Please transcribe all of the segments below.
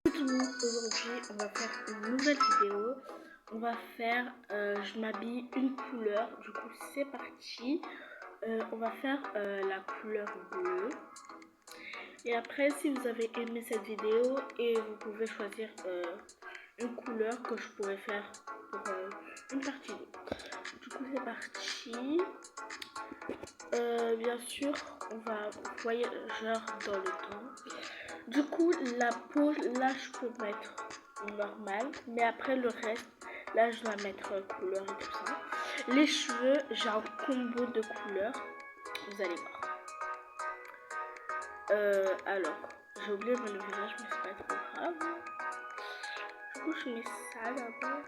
Aujourd'hui, on va faire une nouvelle vidéo. On va faire je m'habille une couleur. Du coup, c'est parti. On va faire la couleur bleue. Et après, si vous avez aimé cette vidéo, et vous pouvez choisir une couleur que je pourrais faire pour une partie 2. Du coup, c'est parti. Bien sûr, on va voyageur dans le temps. Du coup, la peau, là, je peux mettre normal, mais après le reste, là, je dois mettre couleur et tout ça. Les cheveux, j'ai un combo de couleurs, vous allez voir. Alors, j'ai oublié le visage, mais c'est pas trop grave. Du coup, je mets ça d'abord.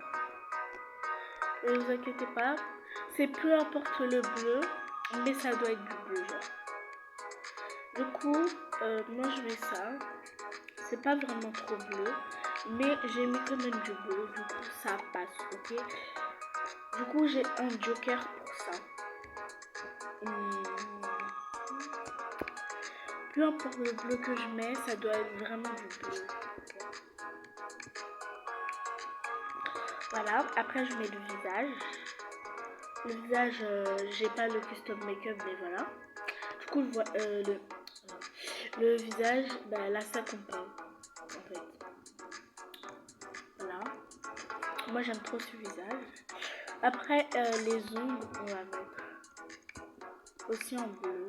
Ne vous inquiétez pas, c'est peu importe le bleu, mais ça doit être du bleu, genre. Du coup, moi je mets ça. C'est pas vraiment trop bleu, mais j'ai mis quand même du bleu, du coup ça passe, ok. Du coup j'ai un joker pour ça. Peu importe le bleu que je mets, ça doit être vraiment du bleu. Voilà, après je mets le visage. Le visage, j'ai pas le custom make-up, mais voilà. Du coup le visage, bah, là ça compare en fait. Voilà. Moi j'aime trop ce visage. Après les ongles, on va mettre aussi en bleu.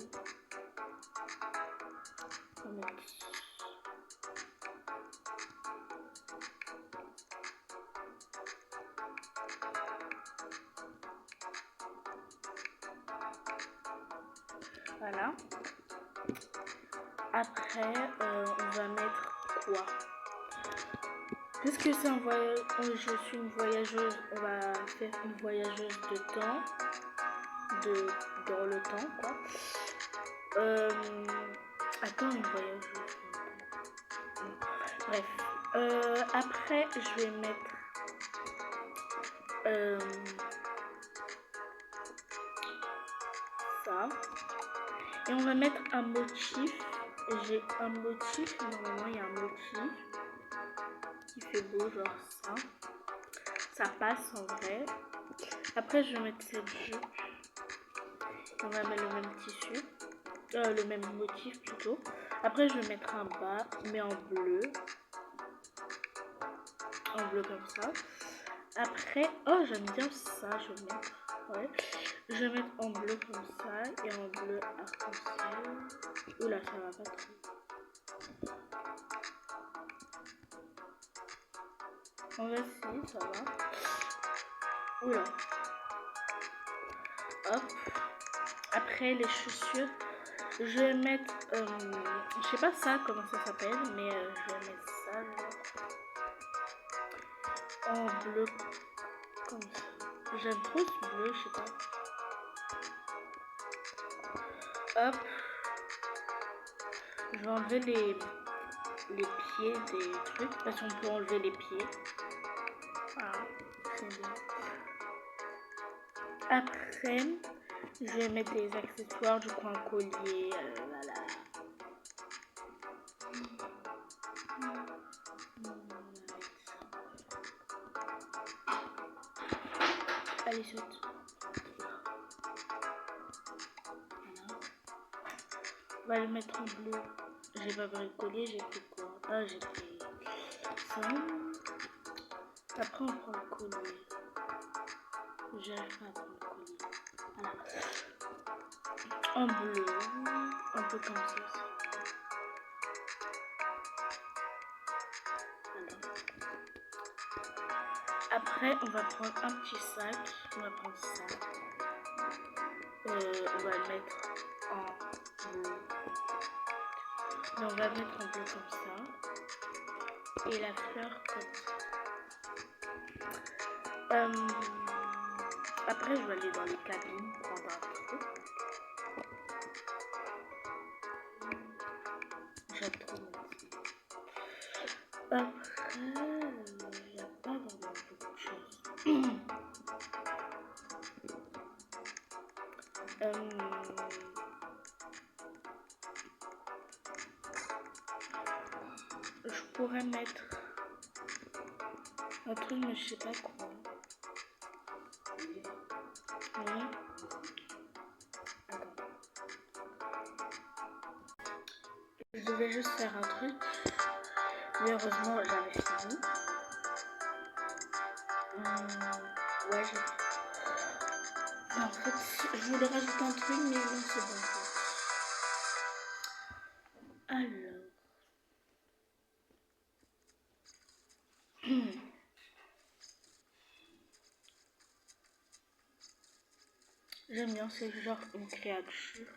Voilà. Après, on va mettre quoi? Puisque c'est un voyage, je suis une voyageuse, on va faire une voyageuse de temps, dans le temps, quoi. Attends, une voyageuse. Bref. Après, je vais mettre ça. Et on va mettre un motif. J'ai un motif, normalement il y a un motif qui fait beau, genre ça. Ça passe en vrai. Après je vais mettre cette jupe. On va mettre le même tissu. Le même motif plutôt. Après je vais mettre un bas, mais en bleu. En bleu comme ça. Après, oh j'aime bien ça, je vais mettre. Ouais. Je vais mettre en bleu comme ça et en bleu arc-en-ciel. Oula, ça va pas trop. En vrai, si, ça va. Oula. Hop. Après, les chaussures, je vais mettre, je sais pas ça, comment ça s'appelle, mais je vais mettre ça, genre, en bleu, comme ça. J'aime trop ce bleu, je sais pas. Hop. Je vais enlever les pieds des trucs, parce qu'on peut enlever les pieds. Voilà, c'est bien. Après, je vais mettre des accessoires, du coup un collier, voilà. Allez, saute. Voilà. On va le mettre en bleu. J'ai pas pris le collier, j'ai pris quoi? Ah, j'ai pris ça. Après, on prend le collier. J'arrive pas à prendre le collier. Voilà. En bleu. Un peu comme ça aussi. Voilà. Après, on va prendre un petit sac. On va prendre ça. On va le mettre en bleu. Mais on va le mettre en bleu comme ça. Et la fleur comme ça. Après, je vais aller dans les cabines prendre un truc. J'aime trop mettre. Après, il n'y a pas vraiment beaucoup de choses. Je pourrais mettre un truc, mais je sais pas quoi. Oui. Attends. Je devais juste faire un truc, mais heureusement j'avais fini. Ouais, j'ai fait. En fait, je voulais rajouter un truc, mais non, c'est bon. Alors. J'aime bien, c'est genre une créature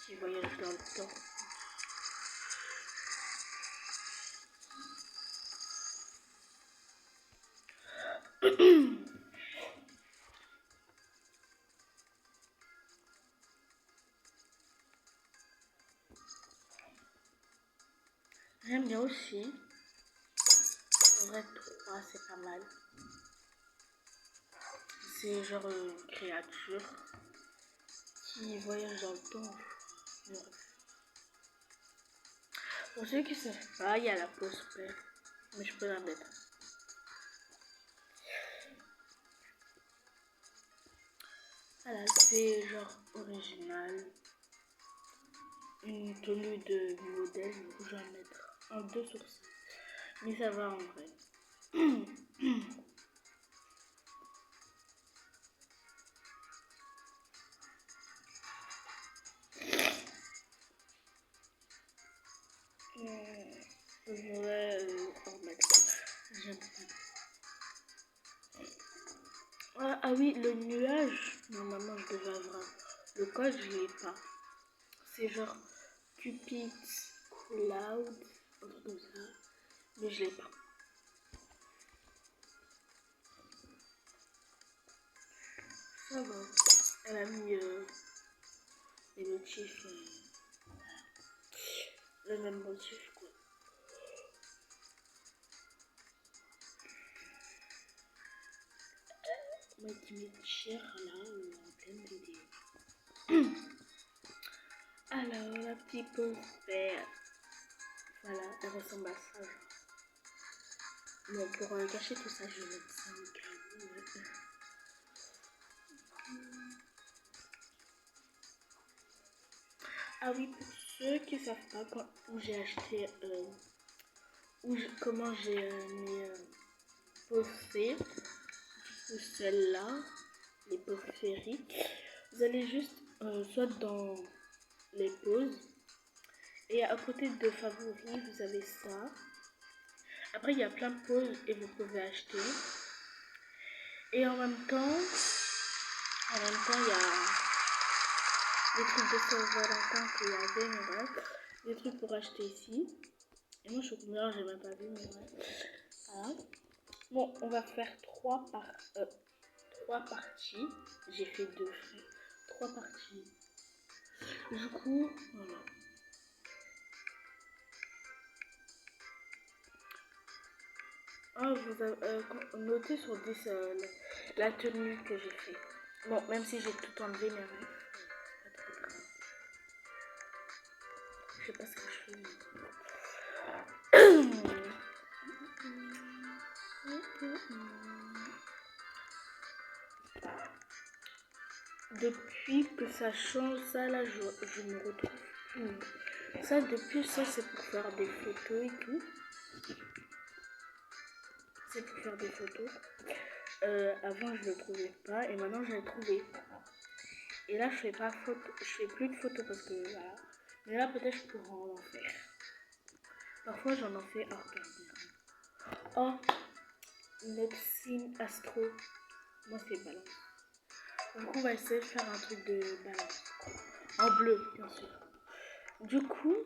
qui voyage dans le temps. J'aime bien aussi. En vrai, 3, c'est pas mal. C'est genre une créature qui voyage dans le temps. Pour ceux qui ne savent pas, il y a la pause paix. Mais je peux la mettre. Voilà, c'est genre original. Une tenue de modèle, je vais en mettre un 2 sur 5. Mais ça va en vrai. Je vais en mettre. J'aime pas. Ah oui, le nuage. Normalement, je devais avoir le code, je l'ai pas. C'est genre Cupid Cloud, un truc comme ça. Mais je l'ai pas. Ça va. Elle a mis les motifs. Le même motif, quoi. Moi qui m'est cher là, en pleine vidéo. Alors, la petite pause verte. Voilà, elle ressemble à ça. Bon, pour cacher tout ça, je vais mettre ça au cas où. Ah oui, pour ceux qui ne savent pas où j'ai acheté, comment j'ai posté, du coup celle-là, les pauses féeriques, vous allez juste soit dans les pauses, et à côté de favoris, vous avez ça. Après, il y a plein de pauses et vous pouvez acheter. Et en même temps, il y a des trucs de Saint-Valentin qu'il y avait, mais bref. Des trucs pour acheter ici. Et moi, je suis combien, j'ai même pas vu, mais bref. Voilà. Bon, on va faire 3 parties. J'ai fait 2 frais. 3 parties. Du coup, voilà. Ah, vous avez noté sur 10 la tenue que j'ai fait. Bon, même si j'ai tout enlevé, mais bref, c'est pas très grave. Je sais pas ce que je fais. Depuis que ça change, ça là, je me retrouve plus. Ça, depuis ça, c'est pour faire des photos et tout. C'est pour faire des photos. Avant, je le trouvais pas et maintenant, je l'ai trouvé. Et là, je fais pas photo, je fais plus de photos parce que voilà. Mais là, peut-être je pourrais en faire. Parfois, j'en fais hors caméra. Oh, Noxine Astro. Moi, c'est balance. Du coup, on va essayer de faire un truc de balance. En bleu, bien sûr. Du coup,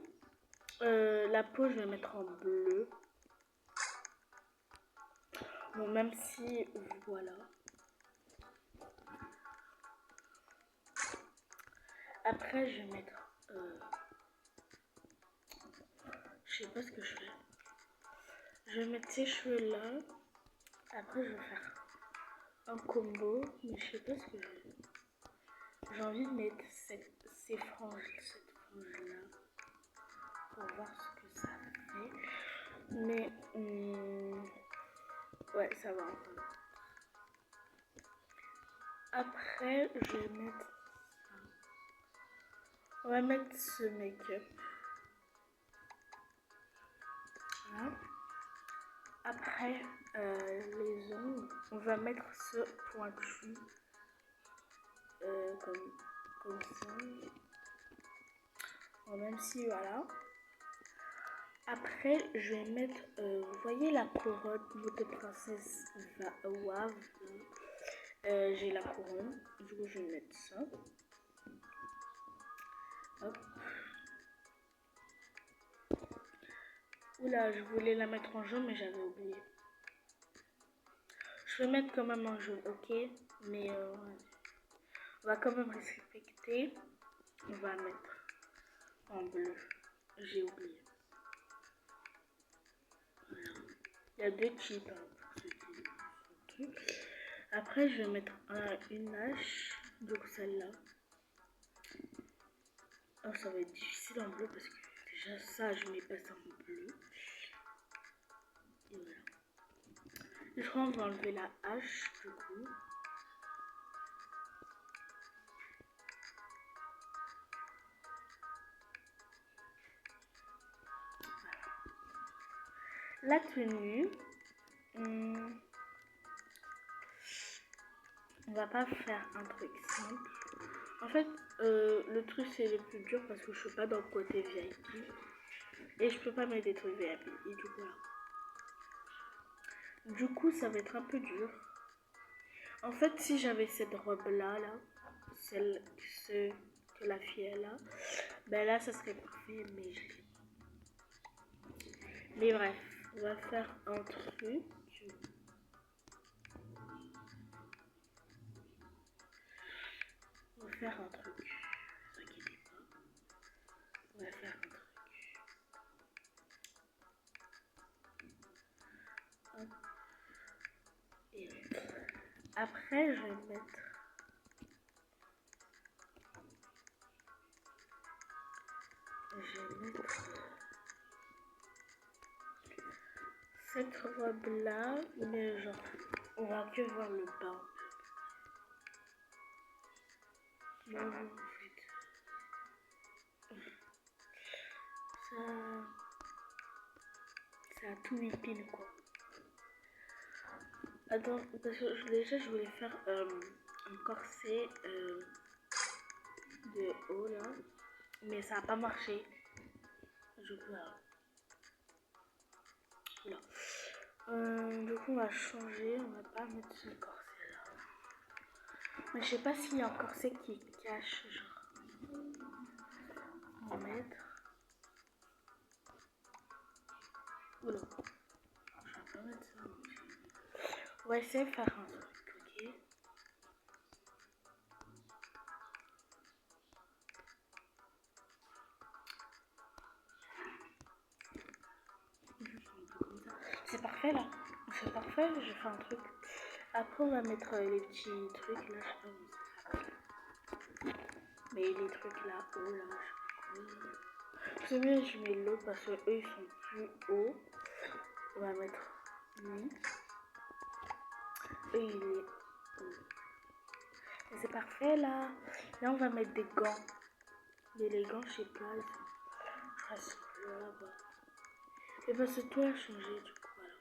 la peau, je vais mettre en bleu. Bon, même si, voilà. Après, je vais mettre... je sais pas ce que je fais. Je vais mettre ces cheveux là. Après, je vais faire un combo. Mais je sais pas ce que je vais. J'ai envie de mettre ces franges, cette frange là. Pour voir ce que ça fait. Mais... Ouais, ça va. Après, je vais mettre ça. On va mettre ce make-up. Voilà. Après, les ongles, on va mettre ce pointu. Comme ça. Bon, même si, voilà. Après, je vais mettre, vous voyez la couronne de princesse Wave. J'ai la couronne, du coup je vais mettre ça. Hop. Oula, je voulais la mettre en jaune, mais j'avais oublié. Je vais mettre quand même en jaune, ok. Mais on va quand même respecter. On va mettre en bleu. J'ai oublié. Voilà. Il y a deux types pour ceux qui sont trucs. Après, je vais mettre une hache. Donc celle-là. Oh, ça va être difficile en bleu parce que déjà ça, je mets pas ça en bleu. Et voilà. Je crois qu'on va enlever la hache du coup. Voilà. La tenue. On va pas faire un truc simple. En fait, le truc c'est le plus dur parce que je suis pas dans le côté VIP. Et je peux pas mettre des trucs VIP. Et du coup, voilà. Du coup, ça va être un peu dur. En fait, si j'avais cette robe-là, celle que la fille elle a, ben là, ça serait parfait, mais je l'ai. Mais bref, on va faire un truc. On va faire un truc. Ne vous inquiétez pas. On va faire un truc. Hop. Et après, je vais mettre. Cette robe là, mais genre, on va que voir le bas. Non, en fait, ça a tout épile quoi. Attends, parce que déjà je voulais faire un corset de haut là, mais ça n'a pas marché. Du coup, voilà. Du coup, on va changer, on va pas mettre ce corset là. Mais je sais pas s'il y a un corset qui cache, genre. On va mettre. Oula. Je vais pas mettre ça. On va essayer de faire un truc, ok? C'est parfait là. C'est parfait, je fais un truc. Après on va mettre les petits trucs là, je sais pas où ça s'appelle. Mais les trucs là haut là, je sais pas quoi. C'est mieux je mets l'autre parce que eux ils sont plus hauts. On va mettre lui. Eux il est haut. Et c'est parfait là. Là on va mettre des gants. Mais les gants je sais pas, je reste là-bas. Et parce que tout a changé du coup voilà.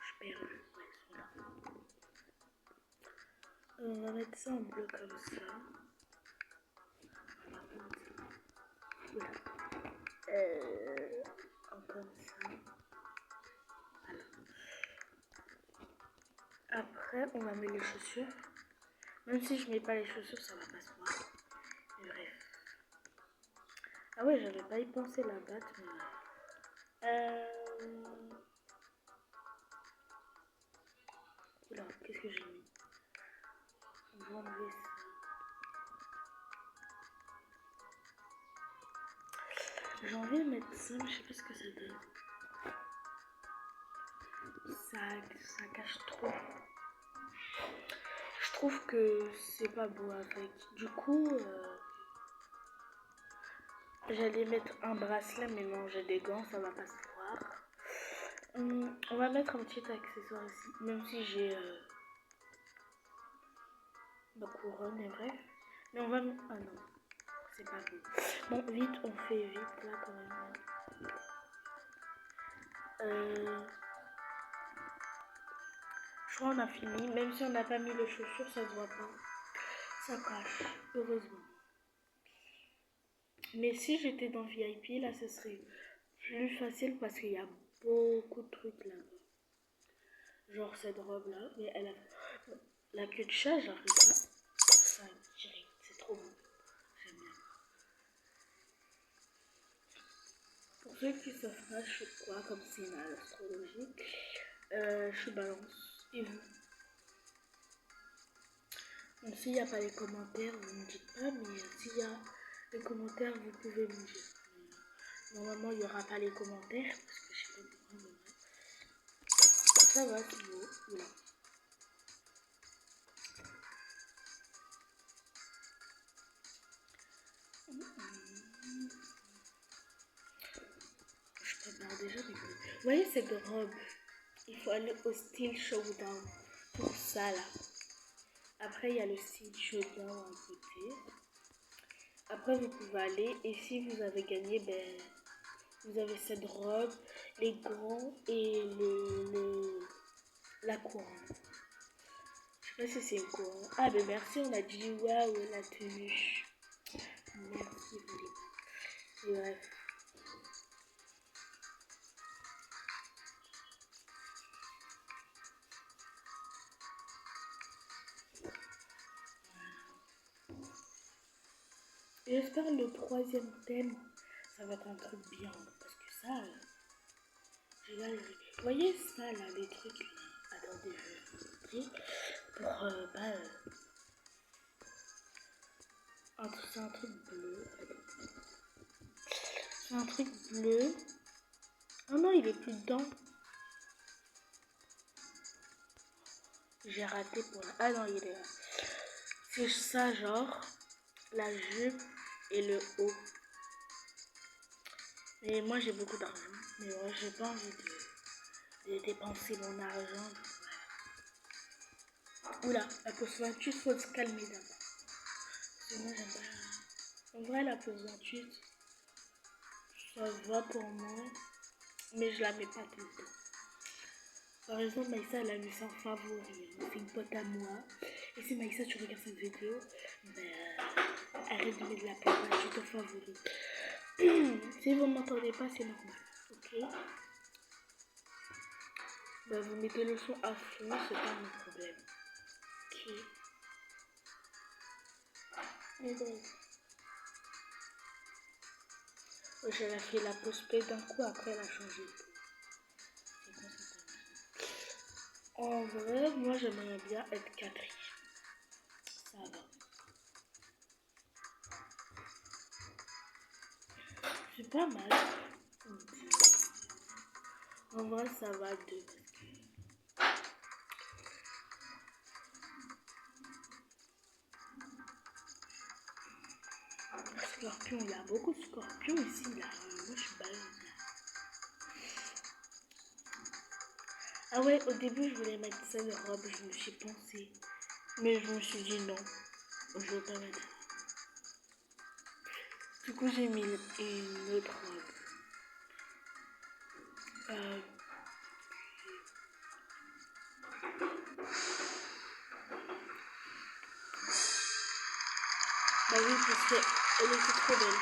Je perds le. Ouais, ils sont là. On va mettre ça en bleu comme ça. Voilà. Comme ça. Voilà. Après, on va mettre les chaussures. Même si je mets pas les chaussures, ça va pas se voir. Mais bref. Ah ouais, j'avais pas y pensé la batte, mais oula, qu'est-ce que j'ai mis? On va enlever ça. J'ai envie de mettre ça, mais je sais pas ce que ça donne. Ça cache trop. Je trouve que c'est pas beau avec. Du coup, j'allais mettre un bracelet, mais non, j'ai des gants, ça va pas se voir. On va mettre un petit accessoire ici, même si j'ai ma couronne et bref. Mais on va... Ah non, c'est pas beau. Bon, vite, on fait vite là quand même. Je crois qu'on a fini, même si on n'a pas mis les chaussures, ça se voit pas. Ça cache, heureusement. Mais si j'étais dans VIP, là, ce serait plus facile parce qu'il y a beaucoup de trucs là-bas. Genre cette robe-là, mais elle a la queue de chat, j'arrive pas. Ça direct, c'est trop beau. J'aime bien. Pour ceux qui savent pas, je suis quoi comme signe à l'astrologie, je suis balance. Et vous? Donc s'il n'y a pas les commentaires, vous ne me dites pas, mais s'il y a les commentaires, vous pouvez me dire. Normalement, il n'y aura pas les commentaires, parce que je sais pas pourquoi, mais ça va, c'est beau. Voilà. Je prépare déjà mes coups. Vous voyez cette robe? Il faut aller au style showdown. Pour ça, là. Après, il y a le style showdown à côté. Après, vous pouvez aller, et si vous avez gagné, ben... Vous avez cette robe, les gants et la couronne. Je sais pas si c'est une couronne. Ah ben merci, on a dit waouh la tenue. Merci Valérie. Bref. J'espère le troisième thème, ça va être un truc bien. Parce que ça, j'ai là, vous voyez ça là, les trucs là. Attendez, je vais vous montrer. Pour c'est un truc bleu. C'est un truc bleu. Oh non, il est plus dedans. J'ai raté pour la... Ah non, il est là. C'est ça, genre, la jupe et le haut. Mais moi, j'ai beaucoup d'argent. Mais ouais, j'ai pas envie de dépenser mon argent. Oula, la pause 28, faut se calmer d'abord. Parce que moi, j'aime pas... En vrai, la pause 28, ça va pour moi. Mais je la mets pas tout le temps. Par exemple, Maïssa, elle a mis ça en favori. C'est une pote à moi. Et si Maïssa, tu regardes cette vidéo, ben, arrête de mettre de la pause 28 en favori. Si vous m'entendez pas, c'est normal. Ok? Ben, vous mettez le son à fond, c'est pas mon problème. Ok? Mais bon. Elle a fait la pause play d'un coup, après elle a changé de tout. En vrai, moi j'aimerais bien être quatrième. Ça va. C'est pas mal. En vrai, ça va deux. Scorpion, il y a beaucoup de scorpions ici, là. Moi, je suis balance. Ah ouais, au début, je voulais mettre ça de robe, je me suis pensé. Mais je me suis dit non, je veux pas mettre. Du coup, j'ai mis une autre robe. Bah oui, parce qu'elle était trop belle.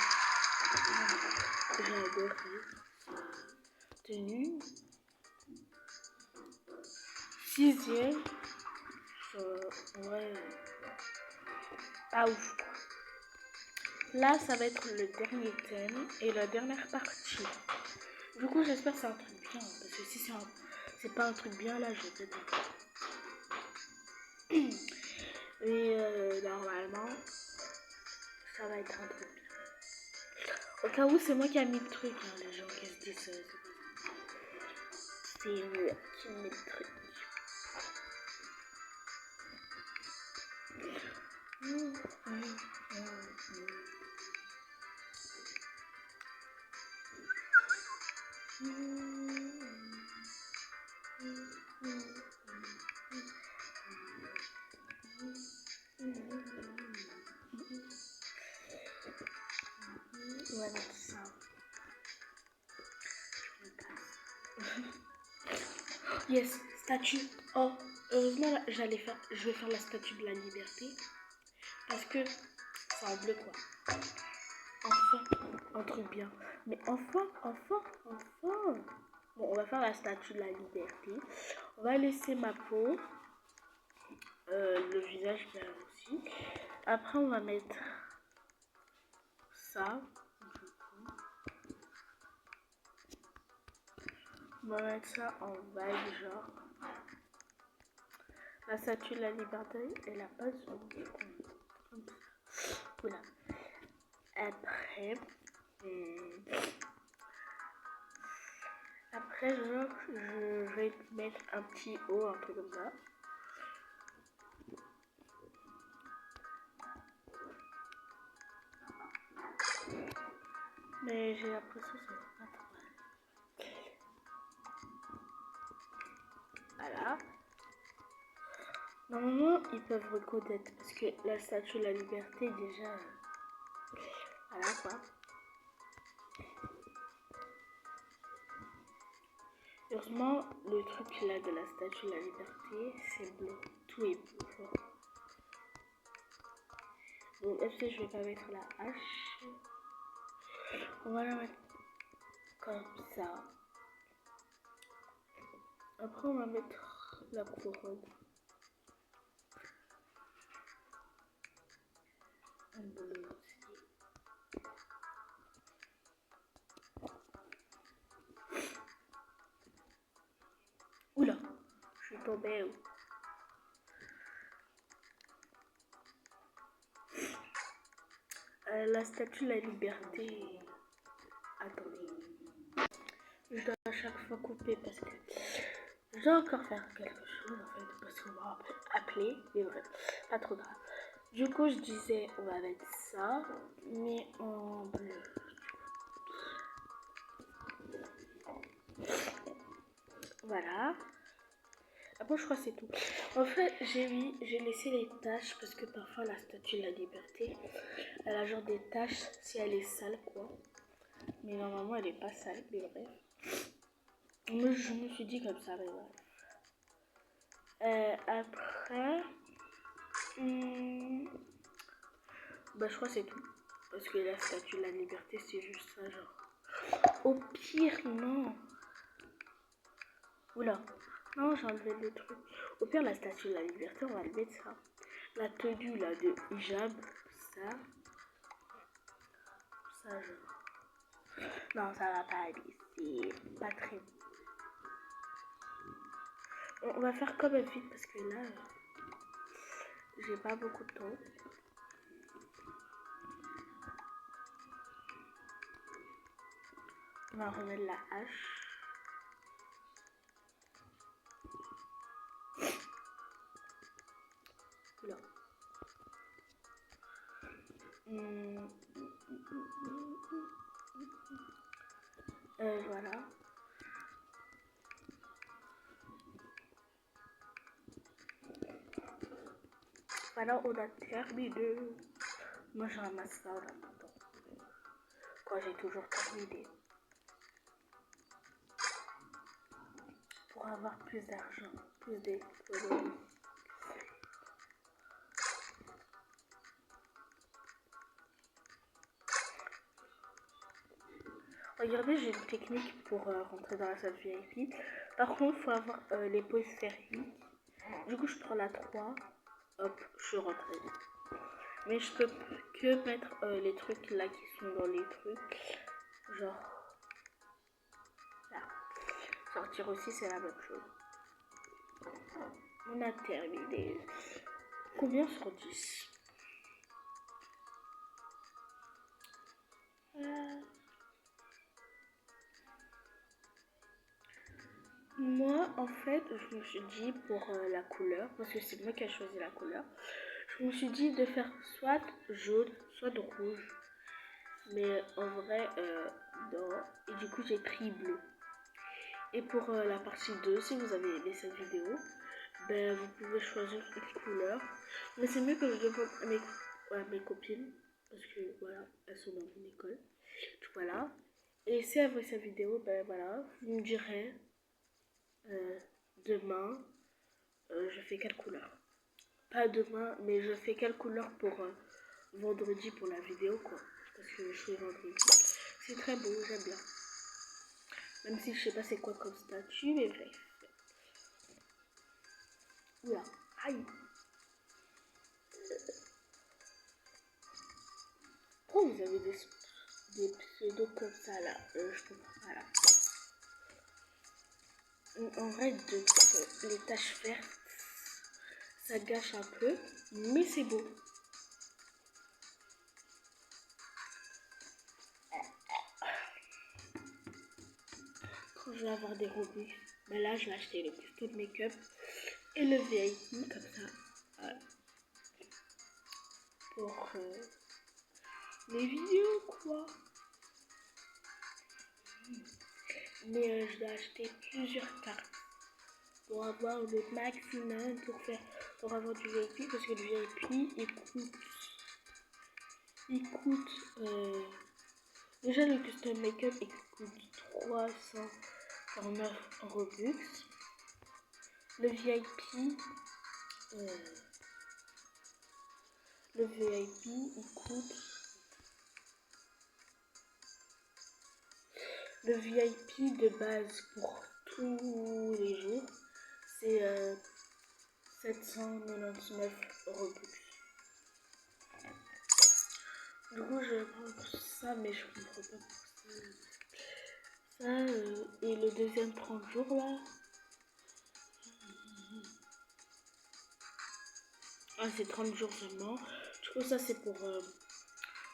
J'ai adoré sa tenue. Sixième. Ouais. Pas ouf. Là, ça va être le dernier thème et la dernière partie. Du coup, j'espère que c'est un truc bien. Parce que si c'est pas un truc bien, là, je vais peut-être... Et normalement, ça va être un truc bien. Au cas où, c'est moi qui a mis le truc, hein, les gens qui se disent ça. C'est moi qui mets le truc. On va mettre ça. Je me casse. Yes, statue. Oh, heureusement, là, je vais faire la statue de la liberté. Parce que c'est en bleu, quoi. Enfin, un truc bien. Mais enfin. Bon, on va faire la statue de la liberté. On va laisser ma peau. Le visage bien aussi. Après, on va mettre ça. On va mettre ça en vague, genre. La statue de la liberté, elle a pas zoom. Voilà. Après, genre, je vais mettre un petit haut, un peu comme ça. Mais j'ai l'impression que ça va pas trop mal. Voilà. Normalement, ils peuvent reconnaître parce que la statue de la liberté, déjà. Voilà quoi. Heureusement, le truc là de la statue de la liberté, c'est bleu. Tout est bleu. Donc, est-ce que je vais pas mettre la hache? On va la mettre comme ça. Après, on va mettre la couronne. Un bleu aussi. Oula, je suis tombée. La statue de la liberté. Attendez. Je dois à chaque fois couper parce que je dois encore faire quelque chose en fait. Parce qu'on m'a appelé. Mais bref, pas trop grave. Du coup, je disais, on va mettre ça. Mais en bleu. Voilà. Après, je crois que c'est tout. En fait, j'ai laissé les taches parce que parfois la statue de la liberté, elle a genre des taches si elle est sale, quoi. Mais normalement, elle est pas sale, mais bref. Moi, je me suis dit comme ça, mais bref. Après, bah, je crois que c'est tout. Parce que la statue de la liberté, c'est juste ça, genre. Au pire, non. Oula. Non, j'ai enlevé le truc. Au pire, la statue de la liberté, on va le mettre ça. La tenue là de hijab, ça. Ça, genre. Non, ça va pas aller. C'est pas très bon. On va faire comme vite parce que là, j'ai pas beaucoup de temps. On va remettre la hache. Là. Voilà. Voilà, on a terminé. Moi, je ramasse ça en attendant. Quand j'ai toujours terminé. Pour avoir plus d'argent, plus d'économies. Regardez, j'ai une technique pour rentrer dans la salle VIP. Par contre, il faut avoir les pauses sériques. Du coup, je prends la 3. Hop, je suis rentrée. Mais je peux que mettre les trucs là qui sont dans les trucs. Genre, là. Sortir aussi, c'est la même chose. On a terminé. Combien sur 10? Moi, en fait, je me suis dit pour la couleur, parce que c'est moi qui ai choisi la couleur, je me suis dit de faire soit jaune, soit rouge. Mais en vrai, non. Et du coup, j'ai pris bleu. Et pour la partie 2, si vous avez aimé cette vidéo, ben, vous pouvez choisir une couleur. Mais c'est mieux que je demande à mes copines, parce que voilà, elles sont dans une école. Voilà. Et si elle voit cette vidéo, ben voilà, vous me direz demain, je fais quelle couleur. Pas demain, mais je fais quelle couleur pour vendredi pour la vidéo, quoi. Parce que je fais vendredi. C'est très beau, j'aime bien. Même si je sais pas c'est quoi comme statue, mais bref. Oula, aïe. Pourquoi vous avez des pseudos comme ça là? Je comprends pas là. En vrai, les taches vertes, ça gâche un peu, mais c'est beau. Quand je vais avoir des robux, ben là je vais acheter le custom make-up et le VIP comme ça. Voilà. Pour les vidéos quoi. Mais je dois acheter plusieurs cartes pour avoir le maximum pour avoir du VIP parce que le VIP il coûte déjà le custom make-up il coûte 349 Robux. Le VIP il coûte le VIP de base pour tous les jours c'est 799 Robux. Du coup je vais prendre ça mais je comprends pas pour ça. Ça et le deuxième 30 jours là. Ah c'est 30 jours seulement. Du coup ça c'est pour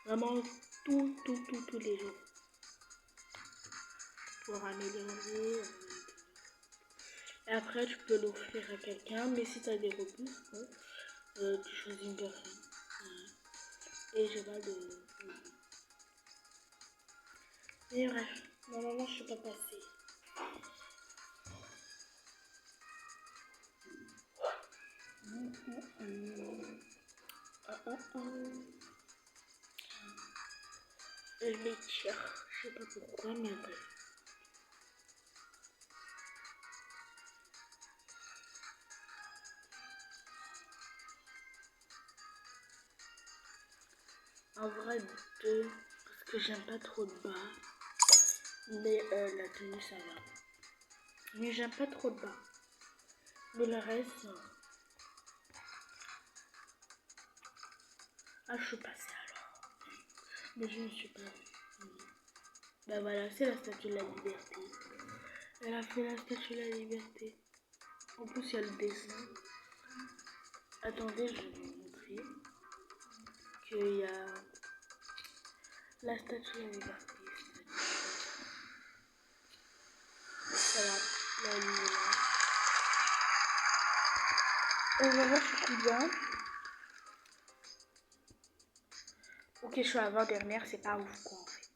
vraiment tous les jours. Pour améliorer. Et après tu peux l'offrir à quelqu'un. Mais si tu as des Robux, tu choisis une personne. Et je vais le... Mais bref, normalement je suis pas passée. Je m'étire, je sais pas pourquoi, mais bref. En vrai, deux, parce que j'aime pas trop de bas. Mais la tenue, ça va. Mais j'aime pas trop de bas. Mais le reste... Ah, je suis passée alors. Mais je ne suis pas... Ben voilà, c'est la statue de la liberté. Elle a fait la statue de la liberté. En plus, il y a le dessin. Attendez, je vais vous montrer. Qu'il y a la statue de la liberté. Voilà, la lumière. On va voir ce coup bien. Ok, je suis avant-dernière, c'est pas ouf quoi en fait.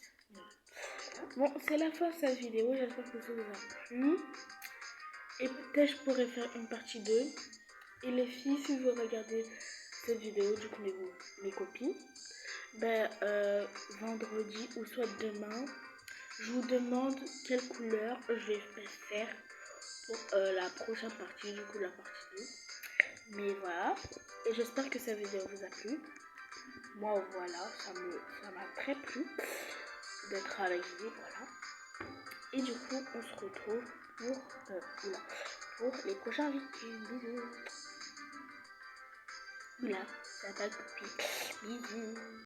Bon, c'est la fin de cette vidéo, j'espère que ça vous a plu. Et peut-être je pourrais faire une partie 2. Et les filles, si vous regardez cette vidéo, du coup mes copines, ben vendredi ou soit demain, je vous demande quelle couleur je vais faire pour la prochaine partie, du coup la partie 2. Mais voilà, et j'espère que cette vidéo vous a plu. Moi voilà, ça m'a très plu d'être avec vous, voilà. Et du coup, on se retrouve pour les prochains vidéos. Bisous. Oula, ça va pas couper. Bisous.